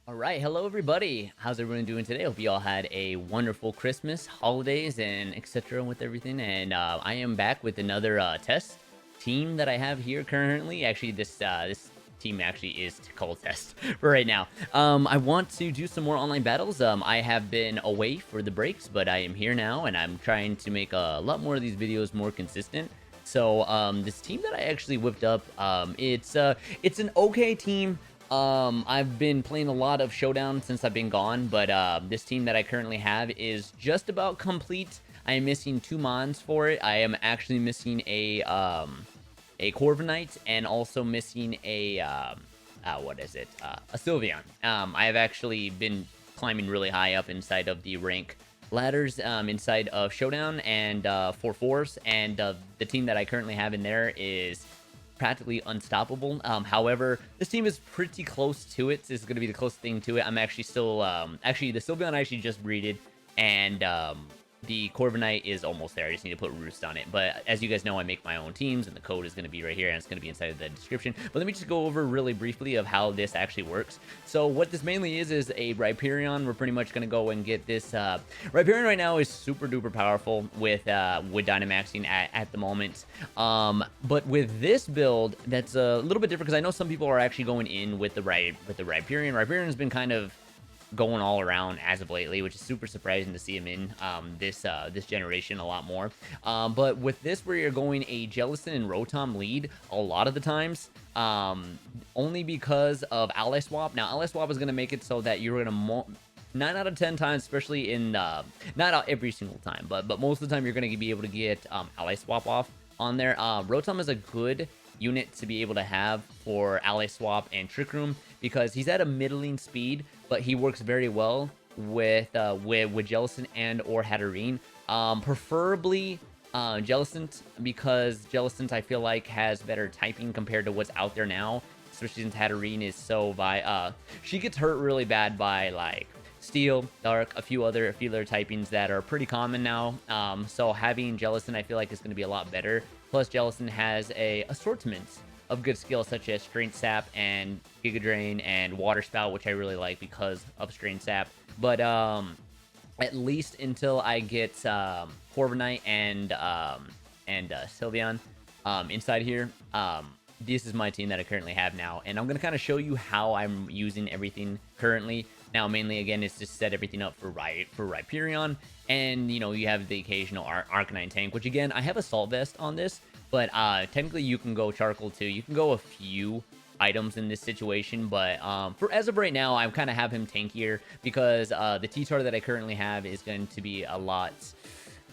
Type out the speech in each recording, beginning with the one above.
All right, hello everybody. How's everyone doing today? Hope you all had a wonderful Christmas, holidays, and etc. with everything. And I am back with another test team that I have here currently. Actually, this team actually is called test for right now. I want to do some more online battles. I have been away for the breaks, but I am here now, and I'm trying to make a lot more of these videos more consistent. So this team that I actually whipped up, it's an okay team. I've been playing a lot of Showdown since I've been gone, but this team that I currently have is just about complete. I am missing 2 mons for it. I am actually missing a Corviknight and also missing a what is it? A Sylveon. I have actually been climbing really high up inside of the rank ladders inside of Showdown and 4-4s, and the team that I currently have in there is practically unstoppable. However, this team is pretty close to it. This is going to be the closest thing to it. I'm actually still, actually, the Sylveon I actually just breeded, and the Corviknight is almost there. I just need to put Roost on it. But as you guys know, I make my own teams, and the code is going to be right here, and it's going to be inside of the description. But let me just go over really briefly of how this actually works. So what this mainly is a Rhyperion. We're pretty much going to go and get this. Rhyperion right now is super duper powerful with Dynamaxing at the moment. But with this build, that's a little bit different because I know some people are actually going in with the Rhyperion. Rhyperion's been kind of going all around as of lately, which is super surprising to see him in this generation a lot more. But with this, where you're going a Jellicent and Rotom lead a lot of the times, only because of Ally Swap. Now, Ally Swap is going to make it so that you're going to 9 out of 10 times, especially in not every single time, but most of the time you're going to be able to get Ally Swap off on there. Rotom is a good unit to be able to have for Ally Swap and Trick Room because he's at a middling speed, but he works very well with Jellicent and or Hatterene. Preferably Jellicent, because Jellicent I feel like has better typing compared to what's out there now, especially since Hatterene is so she gets hurt really bad by like Steel, Dark, a few other typings that are pretty common now. So having Jellicent I feel like is going to be a lot better. Plus, Jellicent has a assortment of good skills such as Strength Sap and Giga Drain and Water Spout, which I really like because of Strength Sap. But at least until I get Corviknight and Sylveon inside here, this is my team that I currently have now, and I'm going to kind of show you how I'm using everything currently. Now, mainly, again, is to set everything up for Rhyperion, and, you know, you have the occasional Arcanine tank, which, again, I have Assault Vest on this, but technically you can go Charcoal, too. You can go a few items in this situation, but for as of right now, I kind of have him tankier because the T-Tar that I currently have is going to be a lot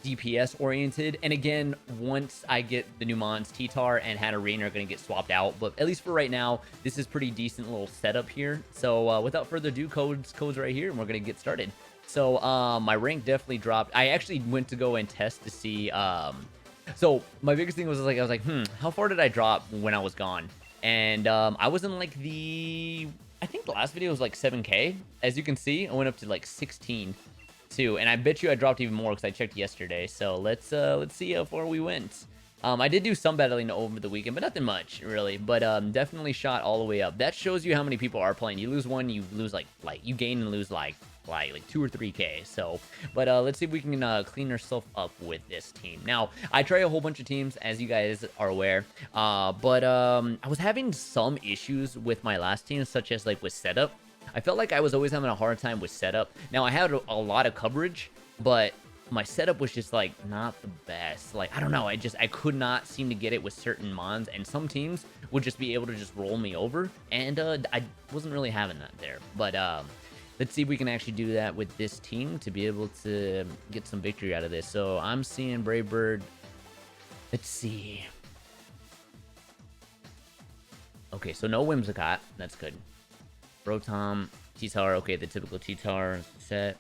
DPS oriented, and again, once I get the new mons, T-Tar and Hatterene are going to get swapped out, but at least for right now, this is pretty decent little setup here. So without further ado, codes right here, and we're going to get started. So my rank definitely dropped. I actually went to go and test to see. So my biggest thing was like, I was like, how far did I drop when I was gone? And I was in like I think the last video was like 7K. As you can see, I went up to like 16. Too, and I bet you I dropped even more because I checked yesterday. So let's see how far we went. I did do some battling over the weekend, but nothing much really. But definitely shot all the way up. That shows you how many people are playing. You lose one, you lose like you gain and lose like 2 or 3K. So, but let's see if we can clean ourselves up with this team. Now, I try a whole bunch of teams, as you guys are aware. But I was having some issues with my last team, such as like with setup. I felt like I was always having a hard time with setup. Now, I had a lot of coverage, but my setup was just, like, not the best. Like, I don't know. I could not seem to get it with certain mons, and some teams would just be able to just roll me over, and I wasn't really having that there. But let's see if we can actually do that with this team to be able to get some victory out of this. So I'm seeing Brave Bird. Let's see. Okay, so no Whimsicott. That's good. Rotom, T-Tar, okay, the typical T-Tar set.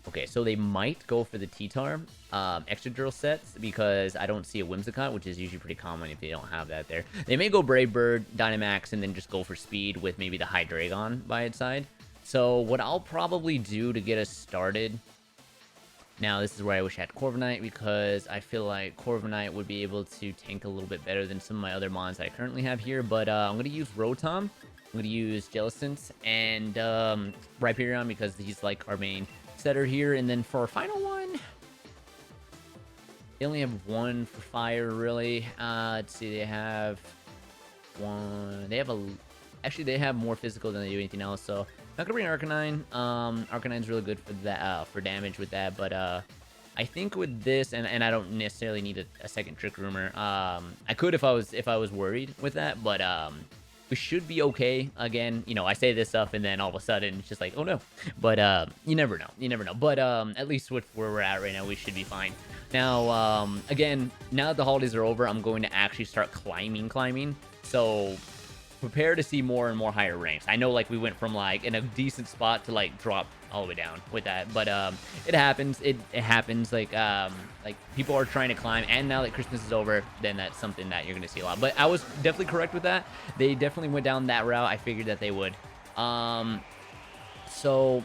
Okay, so they might go for the T-Tar extra drill sets because I don't see a Whimsicott, which is usually pretty common if they don't have that there. They may go Brave Bird, Dynamax, and then just go for speed with maybe the Hydreigon by its side. So what I'll probably do to get us started. Now, this is where I wish I had Corviknight, because I feel like Corviknight would be able to tank a little bit better than some of my other mons I currently have here. But I'm going to use Rotom I'm going to use Jellicent and Rhyperion because he's like our main setter here. And then for our final one, they only have one for fire, really. Let's see, they have one. They have actually, they have more physical than they do anything else. So not gonna bring Arcanine. Arcanine's really good for that, for damage with that. But I think with this, and I don't necessarily need a second Trick Rumor. I could if I was worried with that, but we should be okay. Again, you know, I say this stuff and then all of a sudden it's just like, oh no. But you never know. You never know. But at least with where we're at right now, we should be fine. Now, again, now that the holidays are over, I'm going to actually start climbing. So prepare to see more and more higher ranks. I know, like, we went from like in a decent spot to like drop all the way down with that, but it happens. It happens. Like people are trying to climb, and now that Christmas is over, then that's something that you're gonna see a lot. But I was definitely correct with that. They definitely went down that route. I figured that they would. So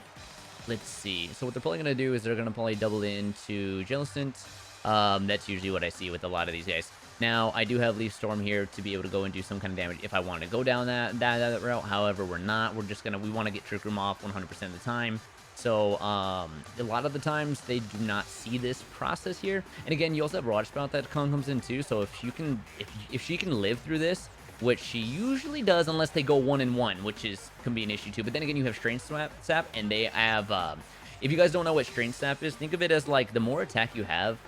let's see. So what they're probably gonna do is they're gonna probably double into Jellicent. That's usually what I see with a lot of these guys. Now, I do have Leaf Storm here to be able to go and do some kind of damage if I want to go down that route. However, we're not. We're just gonna, we want to get Trick Room off 100% of the time. So, a lot of the times they do not see this process here. And again, you also have Water Spout that comes in too. So if you can, if she can live through this, which she usually does, unless they go 1-1, which can be an issue too. But then again, you have Strain Sap, and they have. If you guys don't know what Strain Sap is, think of it as like the more attack you have,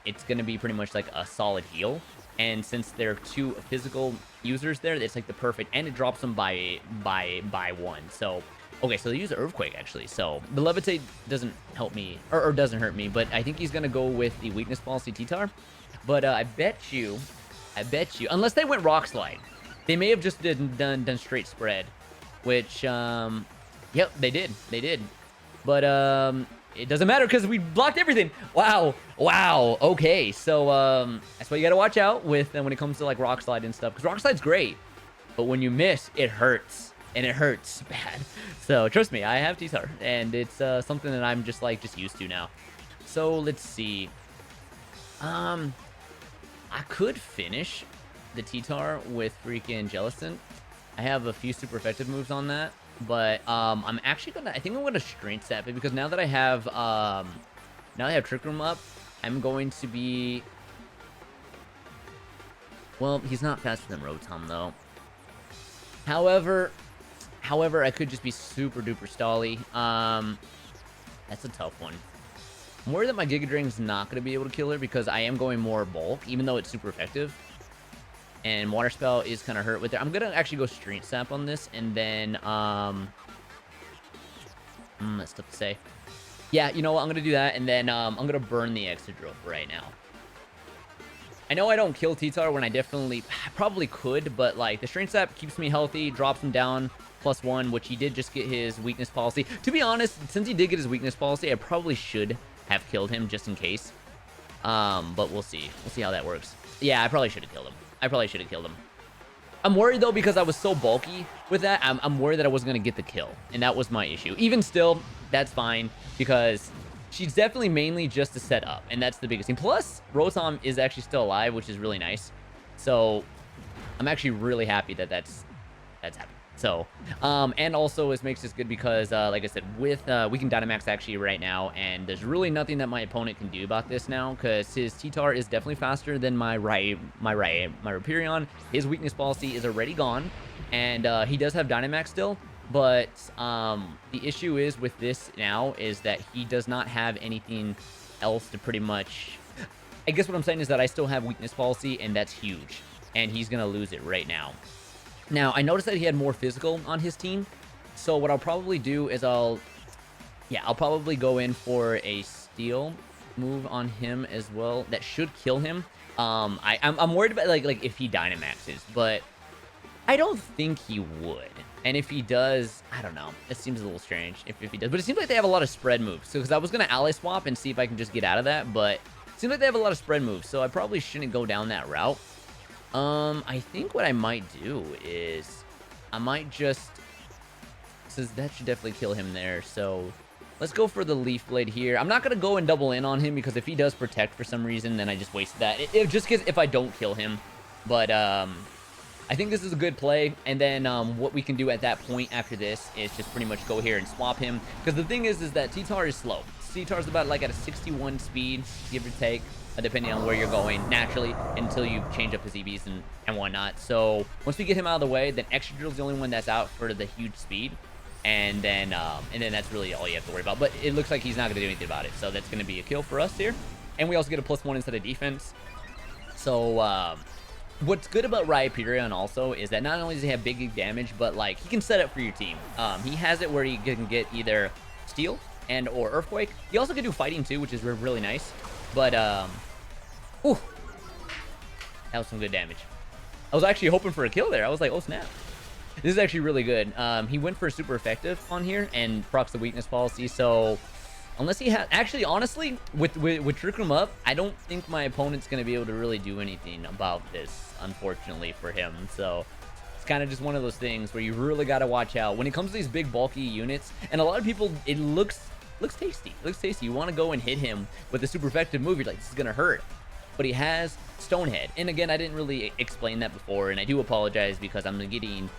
it's going to be pretty much like a solid heal. And since there are two physical users there, it's like the perfect, and it drops them by one. So, okay, so they use Earthquake actually. So the Levitate doesn't help me, or doesn't hurt me, but I think he's going to go with the Weakness Policy T-Tar. But I bet you, unless they went Rock Slide, they may have just done straight spread, which, yep, they did. But, it doesn't matter because we blocked everything. Wow. Okay, so that's why you gotta watch out with when it comes to like Rock Slide and stuff. Because Rock Slide's great, but when you miss, it hurts, and it hurts bad. So trust me, I have T-Tar, and it's something that I'm just used to now. So let's see. I could finish the T-Tar with freaking Jellicent. I have a few super effective moves on that. But I'm actually I think I'm gonna Strength Sap it, because now that I have Trick Room up, I'm going to be, well, he's not faster than Rotom though. However, I could just be super duper stally. That's a tough one. I'm worried that my Giga Drain's not gonna be able to kill her, because I am going more bulk, even though it's super effective. And Water Spell is kind of hurt with it. I'm gonna actually go Strength Sap on this, and then that's tough to say. Yeah, you know what? I'm gonna do that, and then I'm gonna burn the Excadrill for right now. I know I don't kill T-Tar when I probably could, but like the Strength Sap keeps me healthy, drops him down +1, which he did just get his Weakness Policy. To be honest, since he did get his Weakness Policy, I probably should have killed him just in case. But we'll see. We'll see how that works. Yeah, I probably should have killed him. I'm worried though, because I was so bulky with that. I'm worried that I wasn't gonna get the kill, and that was my issue. Even still, that's fine, because she's definitely mainly just to set up, and that's the biggest thing. Plus, Rotom is actually still alive, which is really nice. So I'm actually really happy that that's happening. So, and also it makes this good because, like I said, with we can Dynamax actually right now, and there's really nothing that my opponent can do about this now, because his T-Tar is definitely faster than my Rhyperion. His Weakness Policy is already gone, and he does have Dynamax still, but the issue is with this now is that he does not have anything else to pretty much. I guess what I'm saying is that I still have Weakness Policy, and that's huge, and he's gonna lose it right now. Now, I noticed that he had more physical on his team, so what I'll probably do is I'll probably go in for a Steel move on him as well. That should kill him. I'm worried about like if he Dynamaxes, but I don't think he would. And if he does, I don't know. It seems a little strange if he does. But it seems like they have a lot of spread moves. So, because I was going to Ally Swap and see if I can just get out of that, but it seems like they have a lot of spread moves, so I probably shouldn't go down that route. I think what I might do is I might just, says that should definitely kill him there. So let's go for the Leaf Blade here. I'm not going to go and double in on him, because if he does protect for some reason, then I just wasted that. It just gets if I don't kill him. But I think this is a good play, and then what we can do at that point after this is just pretty much go here and swap him, because the thing is that T-Tar is slow. T-Tar's about like at a 61 speed, give or take, depending on where you're going naturally, until you change up his EVs and whatnot. So once we get him out of the way, then Extra Drill's the only one that's out for the huge speed, and then that's really all you have to worry about. But it looks like he's not going to do anything about it, so that's going to be a kill for us here, and we also get a +1 instead of defense. So what's good about Rhyperion also is that not only does he have big damage, but like he can set up for your team. He has it where he can get either Steel and or Earthquake. He also can do Fighting too, which is really nice. But ooh, that was some good damage. I was actually hoping for a kill there. I was like, oh snap, this is actually really good. He went for super effective on here and procs the weakness policy. So unless he has, actually, honestly, with Trick Room up, I don't think my opponent's going to be able to really do anything about this, unfortunately, for him. So it's kind of just one of those things where you really got to watch out. When it comes to these big, bulky units, and a lot of people, it looks tasty. It looks tasty. You want to go and hit him with a super effective move. You're like, this is going to hurt. But he has Stonehead. And again, I didn't really explain that before, and I do apologize because I'm getting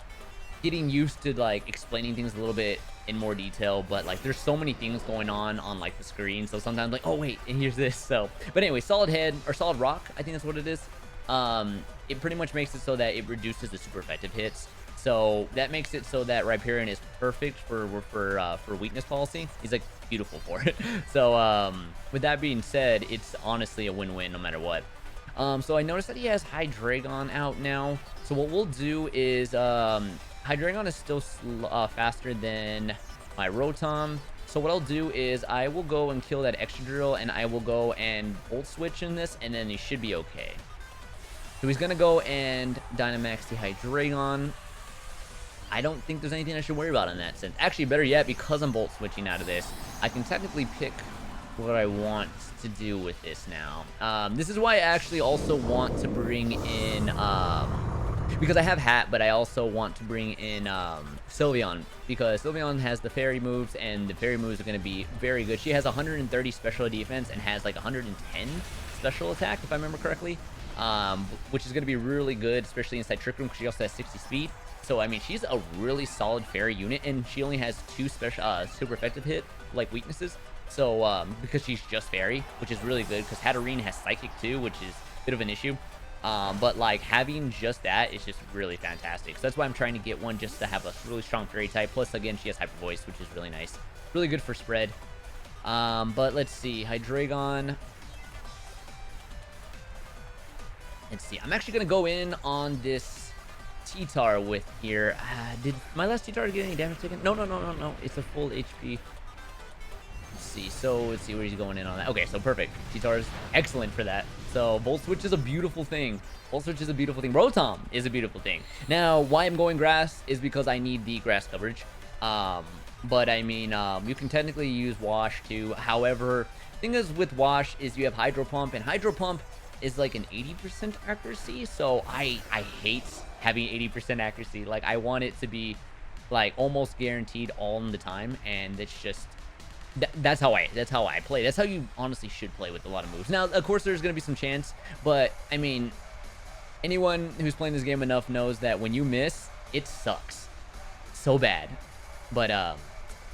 used to like explaining things a little bit in more detail, but like there's so many things going on like the screen, so sometimes like, oh wait, and here's this. So but anyway, Solid Head or Solid Rock, I think that's what it is. It pretty much makes it so that it reduces the super effective hits, so that makes it so that Rhyperion is perfect for weakness policy. He's like beautiful for it. So with that being said, it's honestly a win-win no matter what. So I noticed that he has Hydreigon out now, so what we'll do is Hydreigon is still faster than my Rotom. So what I'll do is I will go and kill that Extra Drill, and I will go and Volt Switch in this, and then he should be okay. So he's going to go and Dynamax the Hydreigon. I don't think there's anything I should worry about in that sense. Actually, better yet, because I'm Volt Switching out of this, I can technically pick what I want to do with this now. This is why I actually also want to bring in... because I have Hat, but I also want to bring in Sylveon, because Sylveon has the fairy moves, and the fairy moves are going to be very good. She has 130 special defense and has like 110 special attack, if I remember correctly, which is going to be really good, especially inside Trick Room, because she also has 60 speed. So, I mean, she's a really solid fairy unit, and she only has 2 special super effective hit, like, weaknesses. So, because she's just fairy, which is really good, because Hatterene has Psychic too, which is a bit of an issue. But like having just that is just really fantastic. So that's why I'm trying to get one, just to have a really strong fairy type. Plus, again, she has Hyper Voice, which is really nice. Really good for spread. But let's see. Hydreigon. Let's see. I'm actually going to go in on this T-Tar with here. Did my last T-Tar get any damage taken? No. It's a full HP. Let's see. So let's see where he's going in on that. Okay, so perfect. T-Tar is excellent for that. So Volt Switch is a beautiful thing. Volt Switch is a beautiful thing. Rotom is a beautiful thing. Now, why I'm going grass is because I need the grass coverage. But I mean, you can technically use Wash too. However, the thing is with Wash is you have Hydro Pump, and Hydro Pump is like an 80% accuracy. So I hate having 80% accuracy. Like, I want it to be like almost guaranteed all the time, and it's just that's how I play. That's how you honestly should play with a lot of moves. Now, of course, there's going to be some chance, but I mean, anyone who's playing this game enough knows that when you miss, it sucks so bad. But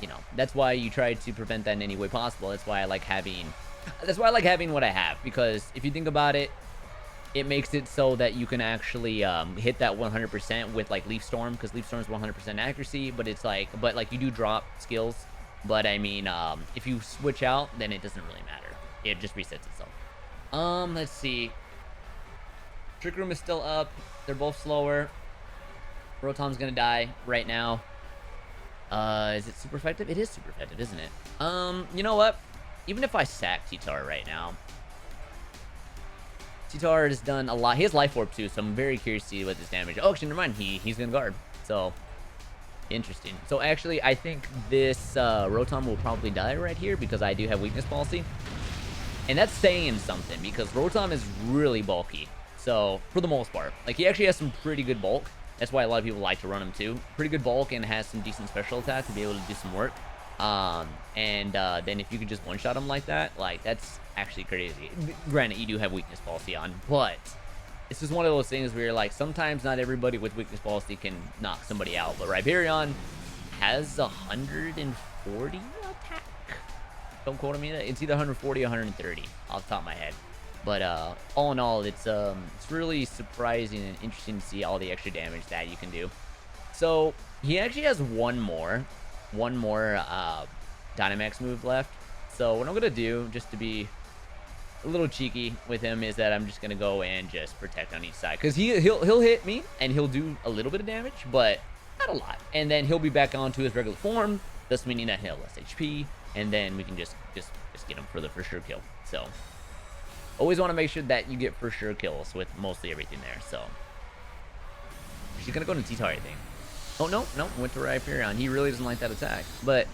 you know, that's why you try to prevent that in any way possible. That's why I like having what I have, because if you think about it, it makes it so that you can actually hit that 100% with like Leaf Storm, because Leaf Storm is 100% accuracy, but it's like, you do drop skills. But I mean, if you switch out, then it doesn't really matter. It just resets itself. Let's see. Trick Room is still up. They're both slower. Rotom's gonna die right now. Is it super effective? It is super effective, isn't it? You know what? Even if I sack T-Tar right now, T-Tar has done a lot. He has Life Orb too, so I'm very curious to see what this damage. Oh, actually, never mind. He's gonna guard. So interesting. So actually, I think this Rotom will probably die right here because I do have weakness policy, and that's saying something because Rotom is really bulky. So for the most part, like, he actually has some pretty good bulk. That's why a lot of people like to run him too. Pretty good bulk, and has some decent special attack to be able to do some work. Then if you could just one-shot him like that, like, that's actually crazy. Granted, you do have weakness policy on, but this is one of those things where like sometimes not everybody with weakness policy can knock somebody out, but Rhyperion has 140 attack. Don't quote me that. It's either 140 or 130 off the top of my head. But all in all, it's really surprising and interesting to see all the extra damage that you can do. So he actually has one more Dynamax move left. So what I'm gonna do, just to be a little cheeky with him, is that I'm just gonna go and just protect on each side, because he'll hit me and he'll do a little bit of damage, but not a lot. And then he'll be back onto his regular form, thus meaning that he'll less HP, and then we can just get him for the for sure kill. So always want to make sure that you get for sure kills with mostly everything there. So she's gonna go to T-Tar, I think. Oh no, went to Rhyperion. He really doesn't like that attack, but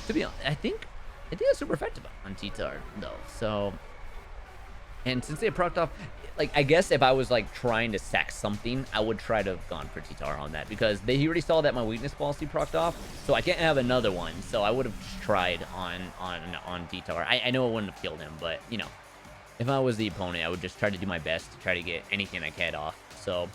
to be honest, I think it's super effective on T-Tar though. So, and since they procced off, like, I guess if I was like trying to sack something, I would try to have gone for T-Tar on that, because he already saw that my weakness policy procced off, so I can't have another one. So I would have just tried on T-Tar. I know it wouldn't have killed him, but you know, if I was the opponent, I would just try to do my best to try to get anything I can off. So,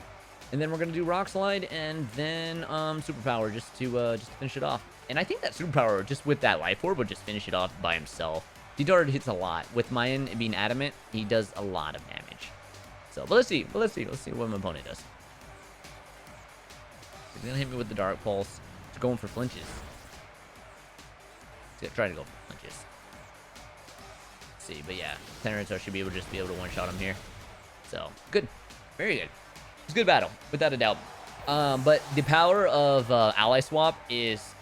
and then we're gonna do Rock Slide and then Superpower just to finish it off. And I think that Superpower, just with that Life Orb, would just finish it off by himself. T-Tar hits a lot. With Mayan being adamant, he does a lot of damage. So, but let's see what my opponent does. He's gonna hit me with the Dark Pulse. He's going for flinches. He's gonna try to go for flinches. Let's see, but yeah, Tyranitar should be able to one-shot him here. So, good. Very good. It's a good battle, without a doubt. But the power of Ally Swap is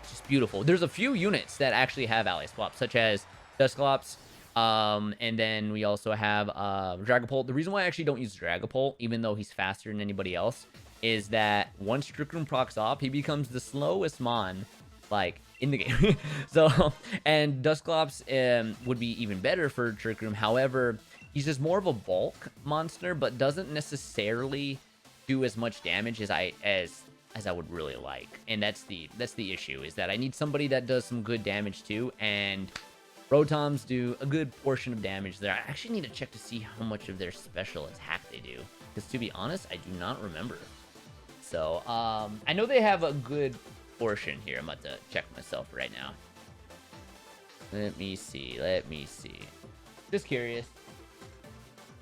just beautiful. There's a few units that actually have Ally Swap, such as Dusclops, and then we also have Dragapult. The reason why I actually don't use Dragapult, even though he's faster than anybody else, is that once Trick Room procs off, he becomes the slowest mon, like, in the game. So, and Dusclops would be even better for Trick Room. However, he's just more of a bulk monster, but doesn't necessarily do as much damage as I would really like. And that's the issue, is that I need somebody that does some good damage too, and Rotoms do a good portion of damage there. I actually need to check to see how much of their special attack they do, because to be honest, I do not remember. So, I know they have a good portion here. I'm about to check myself right now. Let me see. Just curious.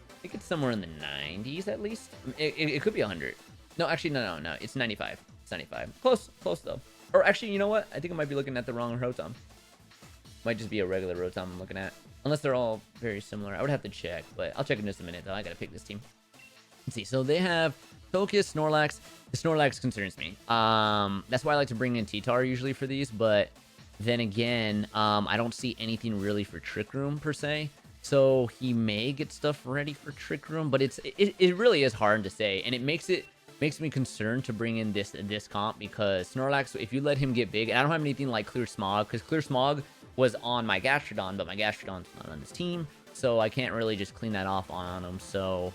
I think it's somewhere in the 90s at least. It could be 100. No, actually, no. It's 95. It's 95. Close though. Or actually, you know what? I think I might be looking at the wrong Rotom. Might just be a regular Rotom I'm looking at. Unless they're all very similar. I would have to check, but I'll check in just a minute though. I gotta pick this team. Let's see. So they have Togekiss, Snorlax. The Snorlax concerns me. That's why I like to bring in T-Tar usually for these, but then again, I don't see anything really for Trick Room per se. So he may get stuff ready for Trick Room, but it really is hard to say, and it makes me concerned to bring in this comp, because Snorlax, if you let him get big, and I don't have anything like Clear Smog, because Clear Smog was on my Gastrodon, but my Gastrodon's not on this team, so I can't really just clean that off on him. So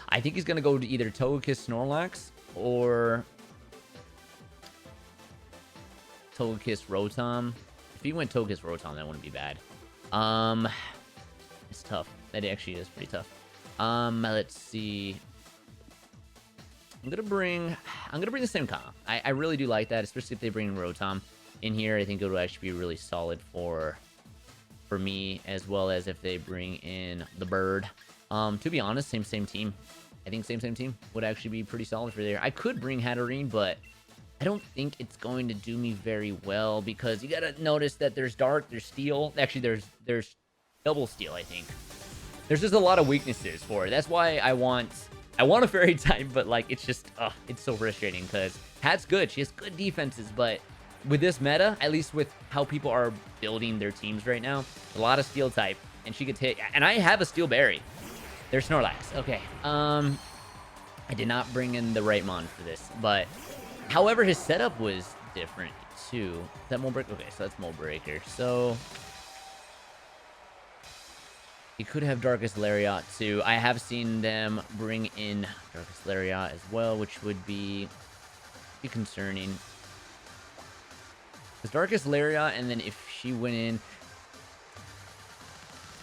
I think he's gonna go to either Togekiss, Snorlax, or Togekiss, Rotom. If he went Togekiss, Rotom, that wouldn't be bad. It's tough. That actually is pretty tough. Let's see. I'm gonna bring the same comp. I really do like that, especially if they bring Rotom in here. I think it would actually be really solid for me, as well as if they bring in the bird. To be honest, same team. I think same team would actually be pretty solid for there. I could bring Hatterene, but I don't think it's going to do me very well, because you gotta notice that there's Dark, there's Steel. Actually, there's Double Steel, I think. There's just a lot of weaknesses for it. That's why I want a Fairy type, but like, it's just, it's so frustrating, because Hat's good. She has good defenses, but with this meta, at least with how people are building their teams right now, a lot of Steel type, and she gets hit. And I have a Steel Berry. There's Snorlax. Okay. I did not bring in the right mon for this, but however, his setup was different too. Is that Mold Breaker? Okay, so that's Mold Breaker. So he could have Darkest Lariat too. I have seen them bring in Darkest Lariat as well, which would be concerning. Because Darkest Lariat, and then if she went in,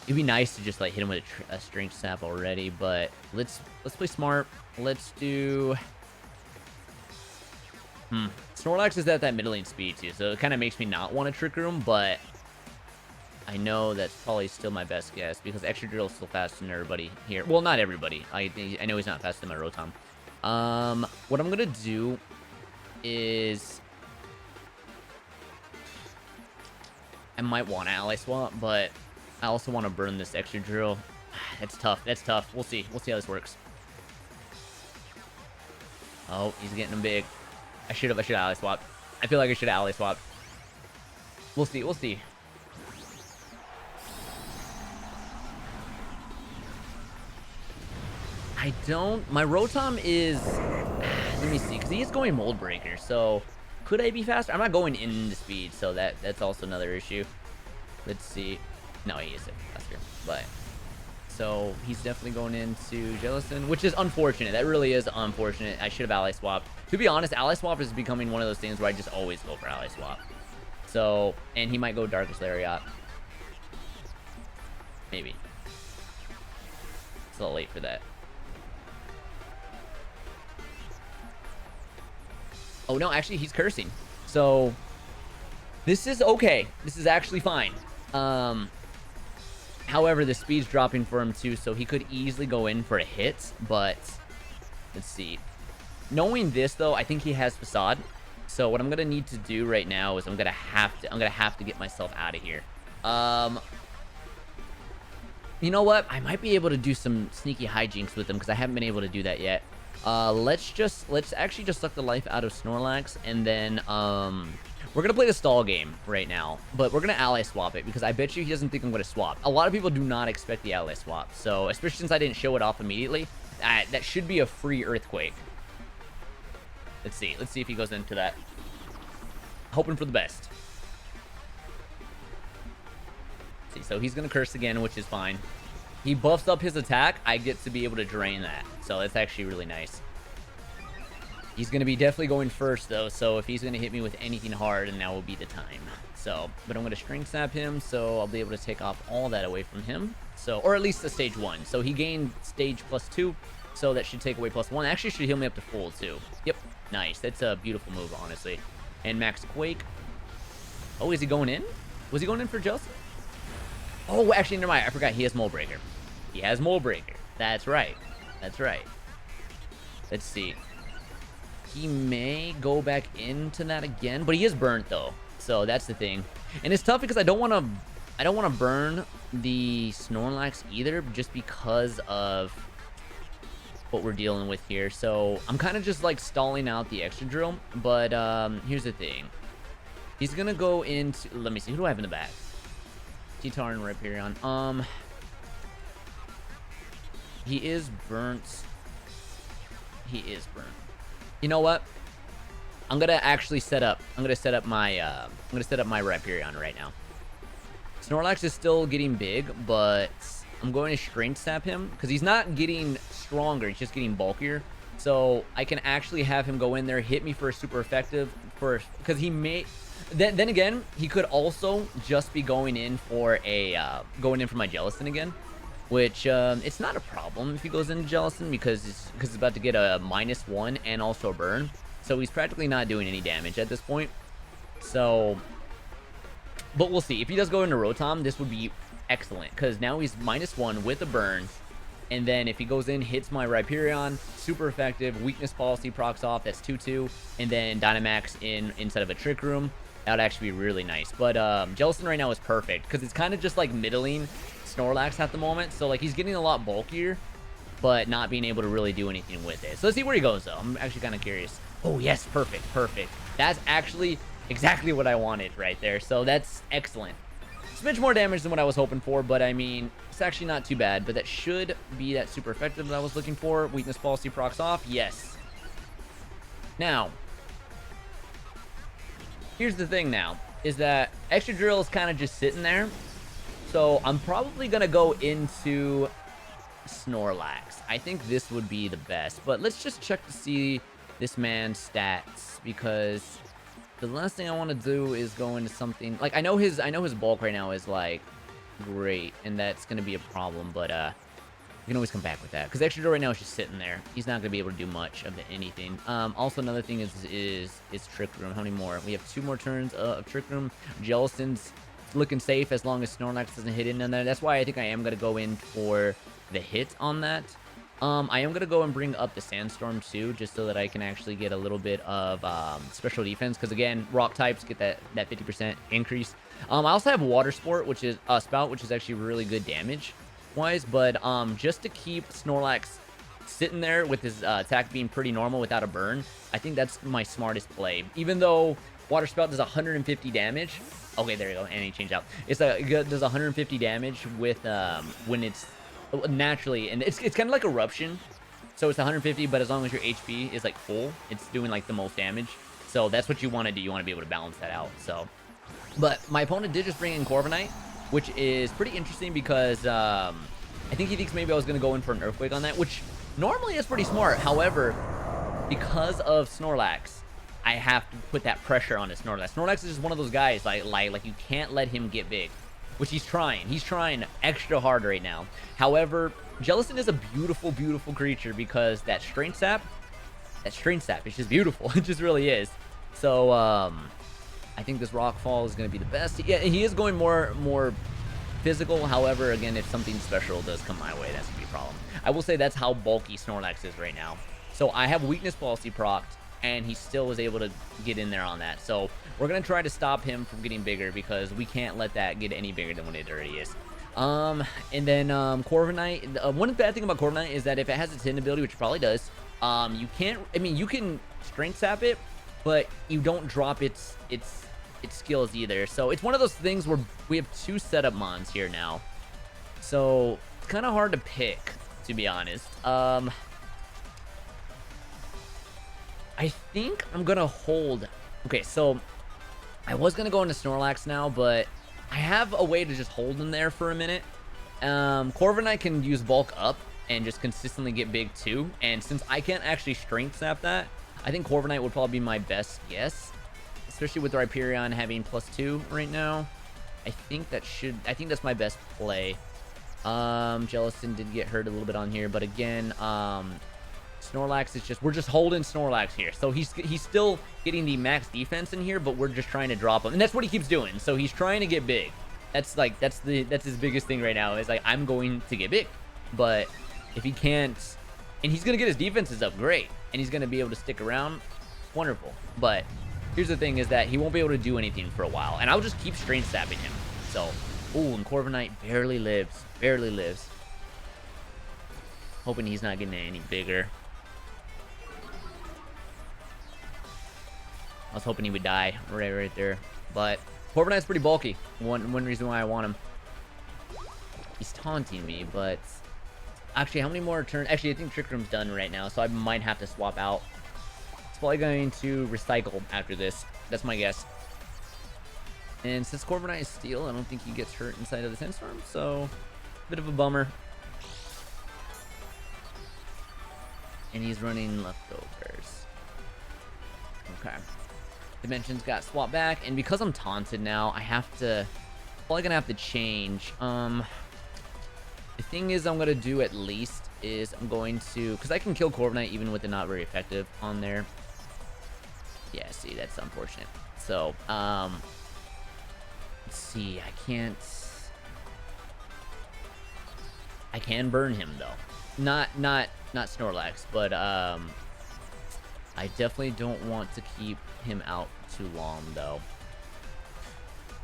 It'd be nice to just like hit him with a strength sap already, but let's play smart. Let's do. Snorlax is at that middling speed too, so it kind of makes me not want to Trick Room, but I know that's probably still my best guess because Extra Drill is still faster than everybody here. Well, not everybody. I know he's not faster than my Rotom. What I'm gonna do is I might want to ally swap, but I also want to burn this Extra Drill. That's tough. That's tough. We'll see. We'll see how this works. Oh, he's getting him big. I should have ally swapped. I feel like I should have ally swapped. We'll see. We'll see. I don't. My Rotom is. Let me see, because he is going Mold Breaker. So could I be faster? I'm not going into speed, so that's also another issue. Let's see. No, he isn't faster, but. So he's definitely going into Jellicent, which is unfortunate. That really is unfortunate. I should have ally swapped. To be honest, ally swap is becoming one of those things where I just always go for ally swap. So, and he might go Darkest Lariat. Maybe. It's a little late for that. Oh no, actually he's cursing. So this is okay. This is actually fine. However, the speed's dropping for him too, so he could easily go in for a hit, but let's see. Knowing this though, I think he has Facade. So what I'm gonna need to do right now is I'm gonna have to get myself out of here. You know what? I might be able to do some sneaky hijinks with him because I haven't been able to do that yet. Let's actually just suck the life out of Snorlax, and then we're gonna play the stall game right now, but we're gonna ally swap it because I bet you he doesn't think I'm gonna swap. A lot of people do not expect the ally swap, so especially since I didn't show it off immediately, that should be a free Earthquake. Let's see if he goes into that. Hoping for the best. See, so he's gonna curse again, which is fine. He buffs up his attack. I get to be able to drain that, so that's actually really nice. He's going to be definitely going first, though, so if he's going to hit me with anything hard, then now will be the time. So, but I'm going to Strength Sap him, so I'll be able to take off all that away from him. So, or at least the stage 1. So he gained stage +2, so that should take away +1. Actually, should heal me up to full, too. Yep, nice. That's a beautiful move, honestly. And Max Quake. Oh, is he going in? Was he going in for Jellicent? Oh, actually, never mind. I forgot he has Mold Breaker. He has Mold Breaker. That's right. That's right. Let's see. He may go back into that again, but he is burnt though, so that's the thing. And it's tough because I don't want to burn the Snorlax either, just because of what we're dealing with here. So I'm kind of just like stalling out the Extra Drill, but here's the thing. He's gonna go into, let me see, who do I have in the back? T-Tar and Rhyperion. He is burnt. He is burnt. You know what? I'm gonna set up my Rhyperion right now. Snorlax is still getting big, but I'm going to Strength Sap him because he's not getting stronger, he's just getting bulkier. So I can actually have him go in there, hit me for a super effective first, because he may then again he could also just be going in for my Jellicent again. Which, it's not a problem if he goes into Jellicent because it's about to get a -1 and also a burn. So he's practically not doing any damage at this point. So, but we'll see. If he does go into Rotom, this would be excellent because now he's -1 with a burn. And then if he goes in, hits my Rhyperion, super effective, weakness policy procs off, that's 2-2. And then Dynamax instead of a Trick Room. That would actually be really nice. But Jellicent right now is perfect because it's kind of just like middling Snorlax at the moment, so like he's getting a lot bulkier but not being able to really do anything with it. So let's see where he goes though. I'm actually kind of curious. Oh yes, perfect. That's actually exactly what I wanted right there, so that's excellent. Smidge more damage than what I was hoping for, but I mean it's actually not too bad. But that should be that super effective that I was looking for. Weakness policy procs off, yes. Now here's the thing now is that Extra Drill is kind of just sitting there. So I'm probably going to go into Snorlax. I think this would be the best. But let's just check to see this man's stats, because the last thing I want to do is go into something like I know his bulk right now is like great, and that's going to be a problem, but you can always come back with that. Because Extra Door right now is just sitting there. He's not going to be able to do much of anything. Also, another thing is Trick Room. How many more? We have 2 more turns of Trick Room. Jellison's looking safe as long as Snorlax doesn't hit in there. That's why I think I am going to go in for the hit on that. I am going to go and bring up the Sandstorm too, just so that I can actually get a little bit of special defense. Because again, rock types get that 50% increase. I also have Water Sport, which is Spout, which is actually really good damage wise. But just to keep Snorlax sitting there with his attack being pretty normal without a burn, I think that's my smartest play. Even though Water Spout does 150 damage. Okay, there you go. And he changed out. It does 150 damage with when it's naturally, and it's kind of like Eruption, so it's 150, but as long as your HP is like full, it's doing like the most damage. So that's what you want to do. You want to be able to balance that out. So, but my opponent did just bring in Corviknight, which is pretty interesting because I think he thinks maybe I was going to go in for an Earthquake on that, which normally is pretty smart. However, because of Snorlax, I have to put that pressure on his Snorlax. Snorlax is just one of those guys like you can't let him get big. Which he's trying. He's trying extra hard right now. However, Jellicent is a beautiful, beautiful creature because that Strength Sap, it's just beautiful. It just really is. So, I think this Rock Fall is going to be the best. Yeah, he is going more physical. However, again, if something special does come my way, that's going to be a problem. I will say that's how bulky Snorlax is right now. So, I have Weakness Policy procced, and he still was able to get in there on that. So we're going to try to stop him from getting bigger because we can't let that get any bigger than what it already is. And then Corviknight, one bad thing about Corviknight is that if it has its hidden ability, which it probably does, you can't, I mean, you can Strength Sap it, but you don't drop its skills either. So it's one of those things where we have 2 setup mons here now. So it's kind of hard to pick, to be honest. I think I'm going to hold. Okay, so I was going to go into Snorlax now, but I have a way to just hold him there for a minute. Corviknight can use bulk up and just consistently get big too. And since I can't actually Strength Sap that, I think Corviknight would probably be my best guess. Especially with Rhyperion having +2 right now. I think that's my best play. Jellicent did get hurt a little bit on here, but again, Snorlax is just, we're just holding Snorlax here. So he's still getting the max defense in here, but we're just trying to drop him. And that's what he keeps doing. So he's trying to get big. That's his biggest thing right now is like, I'm going to get big. But if he can't, and he's going to get his defenses up, great. And he's going to be able to stick around, wonderful. But here's the thing is that he won't be able to do anything for a while. And I'll just keep Strength Sapping him. So, ooh, and Corviknight barely lives. Barely lives. Hoping he's not getting any bigger. I was hoping he would die right there. But Corviknight's pretty bulky. One reason why I want him. He's taunting me, but actually, how many more turns? Actually, I think Trick Room's done right now, so I might have to swap out. It's probably going to recycle after this. That's my guess. And since Corviknight is steel, I don't think he gets hurt inside of the Sandstorm, so bit of a bummer. And he's running leftovers. Okay. Dimensions got swapped back, and because I'm taunted now, I have to, probably gonna have to change. The thing is I'm gonna do at least is I'm going to, because I can kill Corviknight even with it not very effective on there. Yeah, see, that's unfortunate. So, let's see, I can burn him though. Not Snorlax, but I definitely don't want to keep him out too long, though.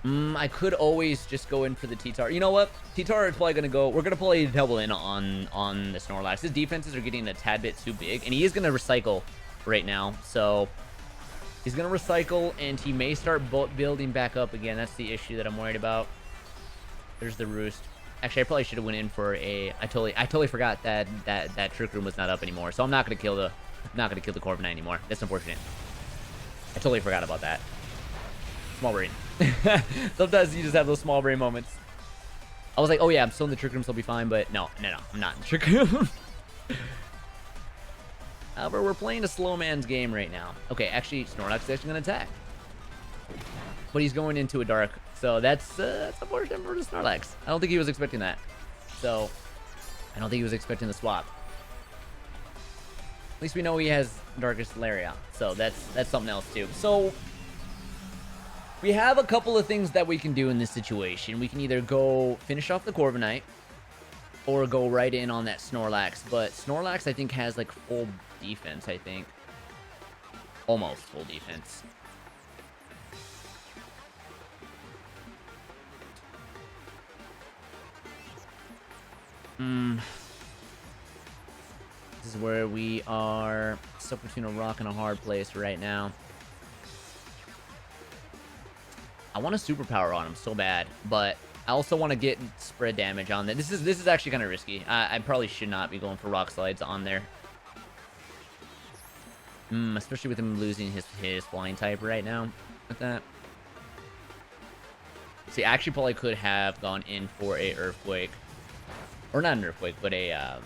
I could always just go in for the T-Tar. You know what? T-Tar is probably going to go... We're going to play double in on the Snorlax. His defenses are getting a tad bit too big, and he is going to recycle right now. So, he's going to recycle, and he may start building back up again. That's the issue that I'm worried about. There's the Roost. Actually, I probably should have went in for a... I totally forgot that Trick Room was not up anymore. So, I'm not going to kill the Corviknight anymore. That's unfortunate. I totally forgot about that. Small brain. Sometimes you just have those small brain moments. I was like, oh yeah, I'm still in the Trick Room, so I'll be fine. But no, I'm not in the Trick Room. However, we're playing a slow man's game right now. Okay, actually, Snorlax is actually going to attack. but he's going into a dark. So that's unfortunate for the Snorlax. I don't think he was expecting that. So I don't think he was expecting the swap. At least we know he has Darkest Lariat. So that's something else too. So we have a couple of things that we can do in this situation. We can either go finish off the Corviknight or go right in on that Snorlax. But Snorlax, I think, has like full defense, I think. Almost full defense. This is where we are stuck between a rock and a hard place right now. I want a superpower on him so bad, but I also want to get spread damage on that. This is actually kind of risky. I probably should not be going for rock slides on there. Especially with him losing his flying type right now with that. See, I actually probably could have gone in for a earthquake. Or not an earthquake, but a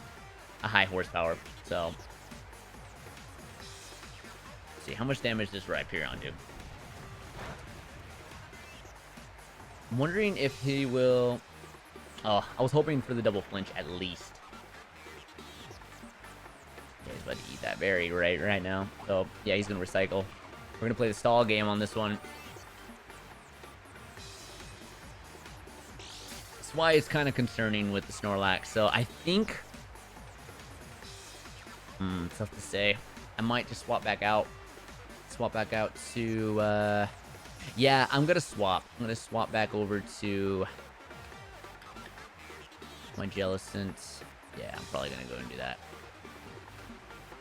high horsepower. So, let's see, how much damage does Rhyperion do? I'm wondering if he will... Oh, I was hoping for the double flinch at least. Yeah, he's about to eat that berry right now. So, yeah, he's going to recycle. We're going to play the stall game on this one. That's why it's kind of concerning with the Snorlax. So, I think... it's tough to say. I might just swap back out. Swap back out to... Yeah, I'm going to swap. I'm going to swap back over to my Jellicent. Yeah, I'm probably going to go and do that.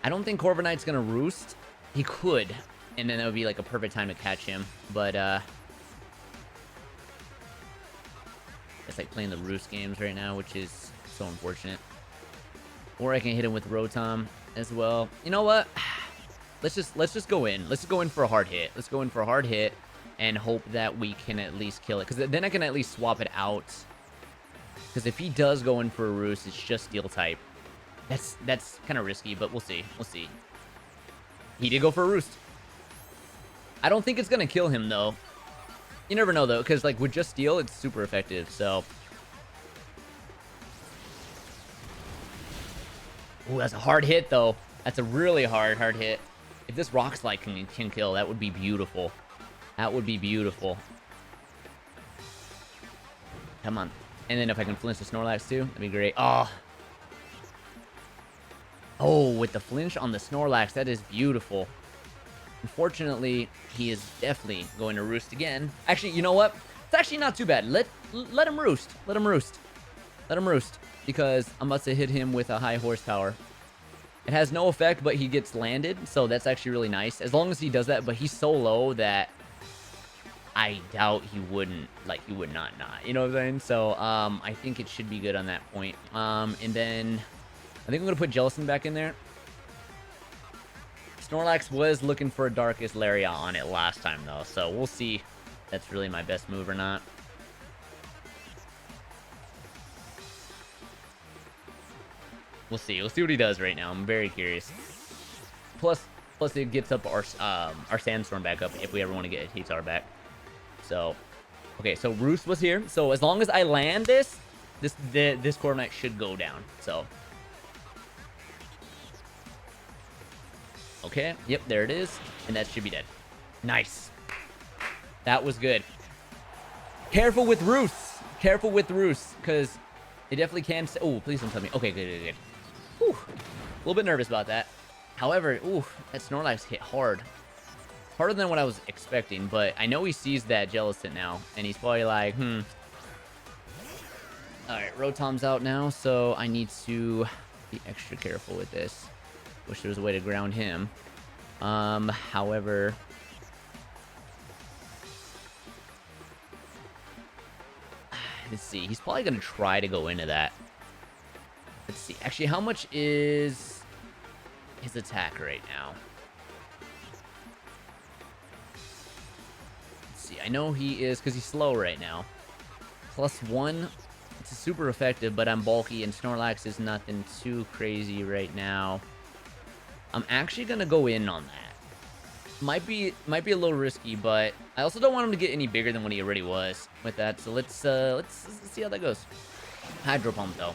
I don't think Corviknight's going to roost. He could, and then that would be like a perfect time to catch him. But, it's like playing the roost games right now, which is so unfortunate. Or I can hit him with Rotom as well. You know what? Let's just go in. Let's just go in for a hard hit. Let's go in for a hard hit. And hope that we can at least kill it. Because then I can at least swap it out. Because if he does go in for a roost, it's just steel type. That's kind of risky, but we'll see. We'll see. He did go for a roost. I don't think it's going to kill him, though. You never know, though. Because like with just steel, it's super effective. So. Ooh, that's a hard hit, though. That's a really hard hit. If this rock slide can kill, that would be beautiful. That would be beautiful. Come on. And then if I can flinch the Snorlax too, that'd be great. Oh. Oh, with the flinch on the Snorlax, that is beautiful. Unfortunately, he is definitely going to roost again. Actually, you know what? It's actually not too bad. Let him roost. Let him roost. Let him roost. Because I'm about to hit him with a high horsepower. It has no effect, but he gets landed. So that's actually really nice. As long as he does that, but he's so low that I doubt he wouldn't, like, he would not. You know what I'm saying? So, I think it should be good on that point. And then, I think I'm going to put Jellicent back in there. Snorlax was looking for a Darkest Lariat on it last time, though. So, we'll see if that's really my best move or not. We'll see. We'll see what he does right now. I'm very curious. Plus it gets up our Sandstorm back up if we ever want to get a T-Star back. So, okay, so Roost was here. So as long as I land this Corviknight should go down. So, okay, yep, there it is, and that should be dead. Nice. That was good. Careful with Roosts. Careful with Roosts, because they definitely can. Oh, please don't tell me. Okay, good. Whew. A little bit nervous about that. However, ooh, that Snorlax hit hard. Harder than what I was expecting, but I know he sees that Jellicent now, and he's probably like, Alright, Rotom's out now, so I need to be extra careful with this. Wish there was a way to ground him. However... Let's see, he's probably going to try to go into that. Let's see, actually, how much is his attack right now? See, I know he is, because he's slow right now. +1. It's super effective, but I'm bulky, and Snorlax is nothing too crazy right now. I'm actually going to go in on that. Might be a little risky, but I also don't want him to get any bigger than what he already was with that. So let's see how that goes. Hydro Pump though.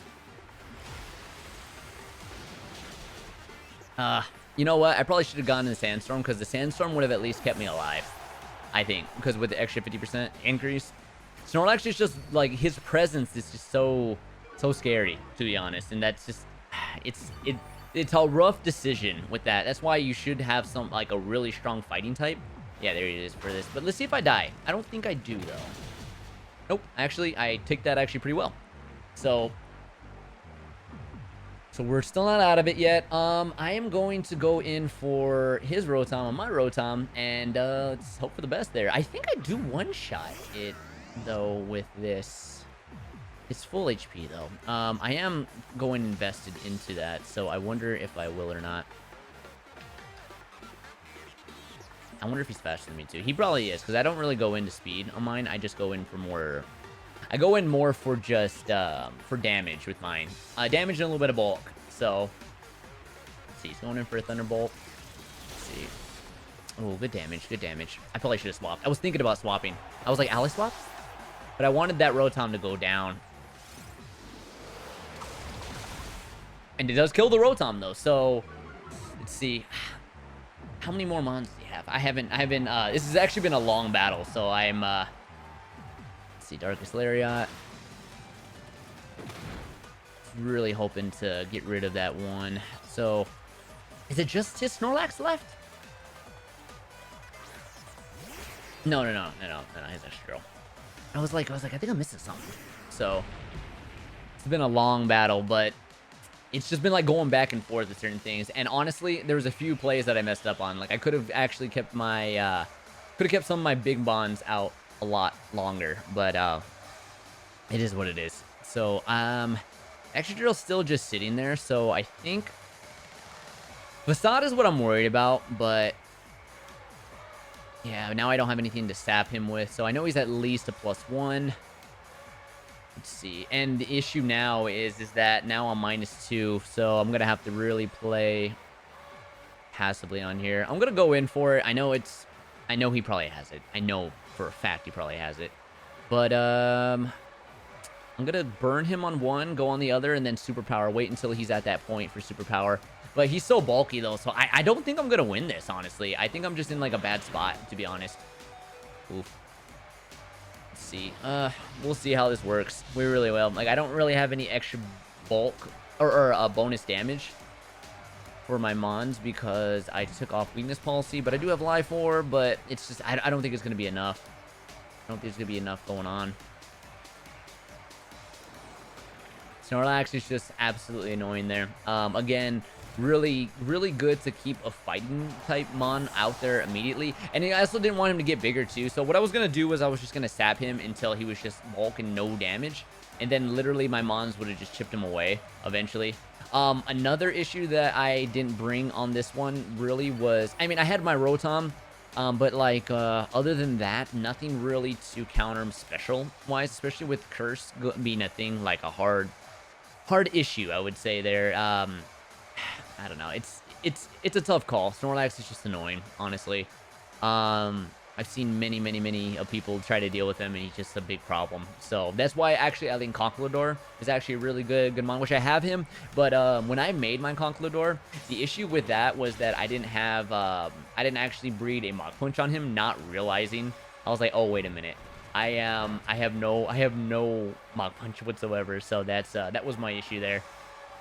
You know what? I probably should have gone in the Sandstorm because the Sandstorm would have at least kept me alive. I think because with the extra 50% increase, Snorlax is just like his presence is just so scary, to be honest, and that's just it's a rough decision with that. That's why you should have some like a really strong fighting type. Yeah, there it is for this. But let's see if I die. I don't think I do though. Nope. Actually, I took that actually pretty well. So we're still not out of it yet. I am going to go in for his Rotom on my Rotom, and let's hope for the best there. I think I do one-shot it though with this. It's full HP though. I am going invested into that, so I wonder if I will or not. I wonder if he's faster than me too. He probably is, because I don't really go into speed on mine. I just go in for more. I go in more for just for damage with mine. Damage and a little bit of bulk. So let's see. He's going in for a Thunderbolt. Let's see. Oh, good damage. Good damage. I probably should have swapped. I was thinking about swapping. I was like, Ally swap? But I wanted that Rotom to go down. And it does kill the Rotom though. So let's see. How many more mons do you have? I haven't this has actually been a long battle, so I'm let's see, Darkest Lariat. Really hoping to get rid of that one. So is it just his Snorlax left? No, his extra. I was like, I think I'm missing something. So it's been a long battle, but it's just been like going back and forth with certain things. And honestly, there was a few plays that I messed up on. Like I could have actually kept my some of my big bonds out a lot longer, but it is what it is. So Extra Drill's still just sitting there, so I think Facade is what I'm worried about, but yeah, now I don't have anything to sap him with, so I know he's at least a +1. Let's see. And the issue now is that now I'm -2, so I'm gonna have to really play passively on here. I'm gonna go in for it. I know he probably has it. I know for a fact he probably has it. But I'm gonna burn him on one, go on the other, and then superpower. Wait until he's at that point for superpower. But he's so bulky though, so I don't think I'm gonna win this, honestly. I think I'm just in like a bad spot, to be honest. Oof. See, we'll see how this works. We really will. Like I don't really have any extra bulk or bonus damage for my mons because I took off weakness policy, but I do have Life 4, but it's just I don't think it's gonna be enough. I don't think there's gonna be enough going on. Snorlax is just absolutely annoying there. Again, really good to keep a fighting type mon out there immediately, and I also didn't want him to get bigger too. So what I was gonna do was I was just gonna sap him until he was just bulk and no damage, and then literally my mons would have just chipped him away eventually. Another issue that I didn't bring on this one really was, I mean, I had my Rotom, but like other than that, nothing really to counter him special wise, especially with Curse being a thing, like a hard issue, I would say there. I don't know. It's a tough call. Snorlax is just annoying, honestly. I've seen many of people try to deal with him, and he's just a big problem. So that's why actually I think Conkeldurr is actually a really good mon, which I have him. But when I made my Conkeldurr, the issue with that was that I didn't actually breed a Mach Punch on him, not realizing. I was like, oh wait a minute. I have no Mach Punch whatsoever. So that was my issue there.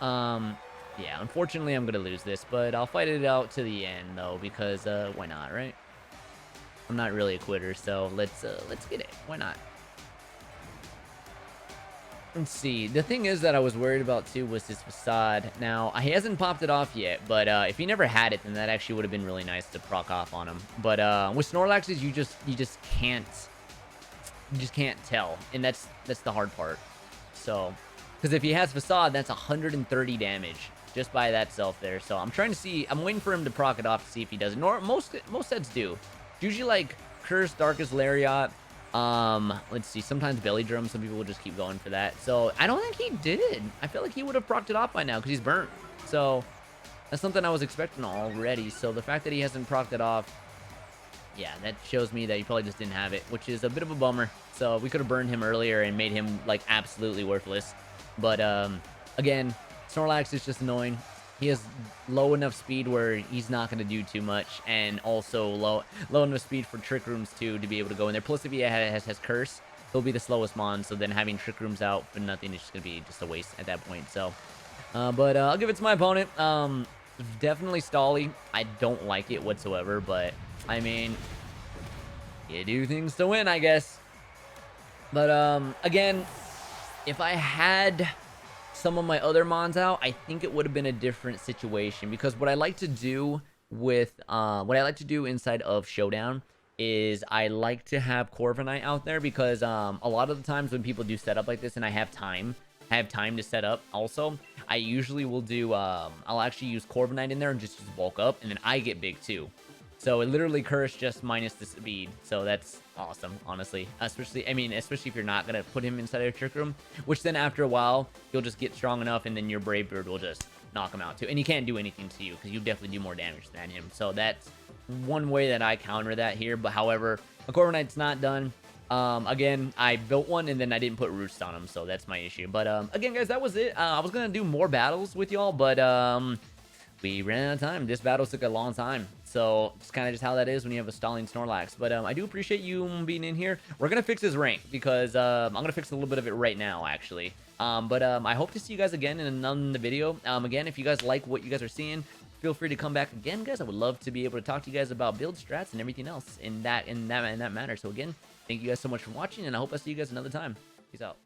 Yeah, unfortunately, I'm going to lose this, but I'll fight it out to the end, though, because why not, right? I'm not really a quitter, so let's get it. Why not? Let's see. The thing is that I was worried about, too, was his Facade. Now, he hasn't popped it off yet, but if he never had it, then that actually would have been really nice to proc off on him. But with Snorlaxes, you just can't tell, and that's the hard part. So, because if he has Facade, that's 130 damage. Just by that self there. So I'm trying to see. I'm waiting for him to proc it off to see if he does it. Most sets do. It's usually like Curse, Darkest Lariat. Let's see. Sometimes Belly Drum. Some people will just keep going for that. So I don't think he did. I feel like he would have procced it off by now because he's burnt. So that's something I was expecting already. So the fact that he hasn't procced it off Yeah, that shows me that he probably just didn't have it, which is a bit of a bummer. So we could have burned him earlier and made him like absolutely worthless. But again, Snorlax is just annoying. He has low enough speed where he's not going to do too much, and also low enough speed for Trick Rooms too to be able to go in there. Plus, if he has Curse, he'll be the slowest mon. So then having Trick Rooms out for nothing is just going to be just a waste at that point. So, but I'll give it to my opponent. Definitely Stally. I don't like it whatsoever, but I mean, you do things to win, I guess. But again, if I had some of my other mons out, I think it would have been a different situation, because what I like to do with inside of Showdown is I like to have Corviknight out there, because a lot of the times when people do setup like this and I have time to set up also, I usually will do I'll actually use Corviknight in there and just bulk up, and then I get big too. So it literally Curse just minus the speed. So that's awesome, honestly. Especially if you're not going to put him inside of a Trick Room, which then after a while, you'll just get strong enough, and then your Brave Bird will just knock him out too. And he can't do anything to you, because you definitely do more damage than him. So that's one way that I counter that here. But however, a Corviknight's not done. Again, I built one, and then I didn't put roots on him, so that's my issue. But again, guys, that was it. I was going to do more battles with y'all, but we ran out of time. This battle took a long time. So it's kind of just how that is when you have a stalling Snorlax. But I do appreciate you being in here. We're going to fix his rank, because I'm going to fix a little bit of it right now, actually. But I hope to see you guys again in another video. Again, if you guys like what you guys are seeing, feel free to come back again, guys. I would love to be able to talk to you guys about build strats and everything else in that matter. So again, thank you guys so much for watching, and I hope I see you guys another time. Peace out.